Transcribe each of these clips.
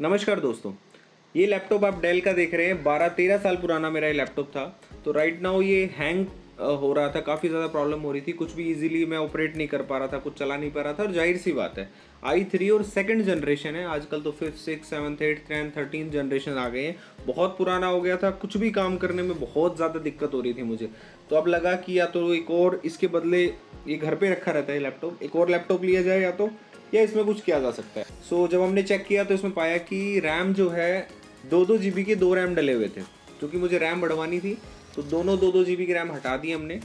नमस्कार दोस्तों, ये लैपटॉप आप डेल का देख रहे हैं। 12-13 साल पुराना मेरा ये लैपटॉप था। तो राइट नाउ ये हैंग हो रहा था, काफ़ी ज़्यादा प्रॉब्लम हो रही थी। कुछ भी इजीली मैं ऑपरेट नहीं कर पा रहा था, कुछ चला नहीं पा रहा था। और जाहिर सी बात है, i3 और सेकंड जनरेशन है। आजकल तो 5th 6th 7th 8th 10th 13th generation आ गए हैं। बहुत पुराना हो गया था, कुछ भी काम करने में बहुत ज़्यादा दिक्कत हो रही थी मुझे। तो अब लगा कि या तो एक और इसके बदले, ये घर पे रखा रहता है लैपटॉप, एक और लैपटॉप लिया जाए या इसमें कुछ किया जा सकता है। सो जब हमने चेक किया तो इसमें पाया कि रैम जो है 2-2 GB के 2 रैम डले हुए थे। क्योंकि मुझे रैम बढ़वानी थी तो दोनों 2-2 GB की रैम हटा दी हमने।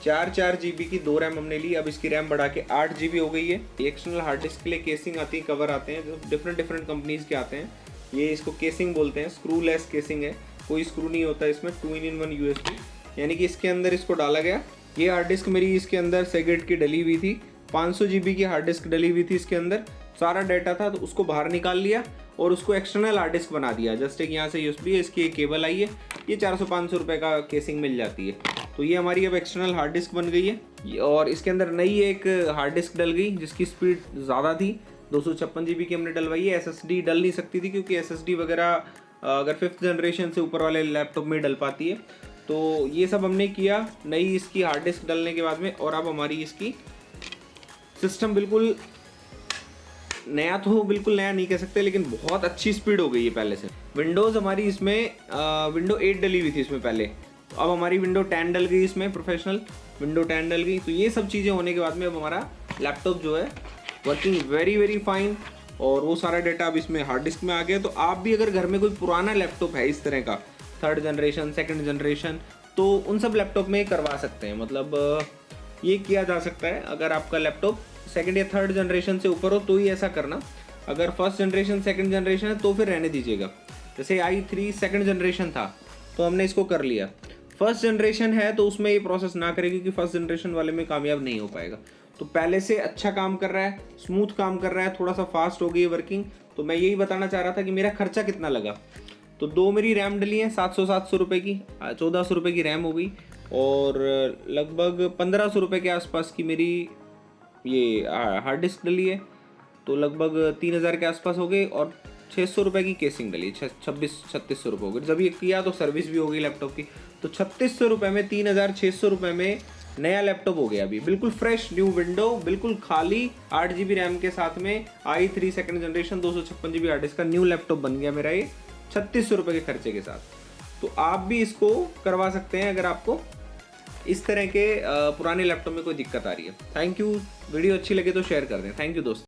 4-4 GB की 2 रैम हमने ली। अब इसकी रैम बढ़ा के 8 GB हो गई है। एक्सटर्नल हार्ड डिस्क के लिए केसिंग आती है, कवर आते हैं जो डिफरेंट कंपनीज के आते हैं। ये इसको केसिंग बोलते हैं, स्क्रू लेस केसिंग है, कोई स्क्रू नहीं होता इसमें। 2-in-1 USB, यानी कि इसके अंदर इसको डाला गया। ये हार्ड डिस्क मेरी इसके अंदर सेगेट की डली हुई थी। 500 GB की हार्ड डिस्क डली हुई थी इसके अंदर। सारा डाटा था तो उसको बाहर निकाल लिया और उसको एक्सटर्नल हार्ड डिस्क बना दिया। जस्ट एक यहाँ से USB है, इसकी एक केबल आई है। ये 400-500 रुपये का केसिंग मिल जाती है। तो ये हमारी अब एक्सटर्नल हार्ड डिस्क बन गई है। और इसके अंदर नई एक हार्ड डिस्क डल गई जिसकी स्पीड ज़्यादा थी। 256 GB की हमने डलवाई है। SSD डल नहीं सकती थी क्योंकि SSD वगैरह अगर 5th जनरेशन से ऊपर वाले लैपटॉप में डल पाती है। तो ये सब हमने किया नई इसकी हार्ड डिस्क डलने के बाद में। और अब हमारी इसकी सिस्टम बिल्कुल नया, तो बिल्कुल नया नहीं कह सकते, लेकिन बहुत अच्छी स्पीड हो गई है पहले से। विंडोज़ हमारी इसमें विंडो 8 डली हुई थी इसमें पहले। तो अब हमारी विंडो 10 डल गई इसमें, प्रोफेशनल विंडो 10 डल गई। तो ये सब चीज़ें होने के बाद में अब हमारा लैपटॉप जो है वर्किंग वेरी फाइन। और वो सारा डाटा अब इसमें हार्ड डिस्क में आ गया। तो आप भी अगर घर में कोई पुराना लैपटॉप है इस तरह का, 3rd जनरेशन 2nd जनरेशन, तो उन सब लैपटॉप में करवा सकते हैं। मतलब ये किया जा सकता है। अगर आपका लैपटॉप 2nd या 3rd जनरेशन से ऊपर हो तो ही ऐसा करना। अगर 1st जनरेशन 2nd जनरेशन है तो फिर रहने दीजिएगा। जैसे i3 2nd जनरेशन था तो हमने इसको कर लिया। 1st जनरेशन है तो उसमें ये प्रोसेस ना करें क्योंकि 1st जनरेशन वाले में कामयाब नहीं हो पाएगा। तो पहले से अच्छा काम कर रहा है, स्मूथ काम कर रहा है, थोड़ा सा फास्ट हो गई है वर्किंग। तो मैं यही बताना चाह रहा था कि मेरा खर्चा कितना लगा। तो 2 मेरी रैम डली है 700 रुपये की, 1400 रुपये की रैम हो गई। और लगभग 1500 रुपये के आसपास की मेरी ये हार्ड डिस्क डली है। तो लगभग 3000 के आसपास हो गए। और 600 रुपये की केसिंग डली, 3600 रुपये हो गए। जब ये किया तो सर्विस भी हो गई लैपटॉप की। तो 3600 रुपये में 3600 रुपये में नया लैपटॉप हो गया। अभी बिल्कुल फ्रेश न्यू विंडो, बिल्कुल खाली, 8 GB रैम के साथ में i3 2nd generation 256 GB hard disk का न्यू लैपटॉप बन गया मेरा ये 3600 रुपये के खर्चे के साथ। तो आप भी इसको करवा सकते हैं अगर आपको इस तरह के पुराने लैपटॉप में कोई दिक्कत आ रही है। Thank you. वीडियो अच्छी लगे तो शेयर कर दें। थैंक यू दोस्तों।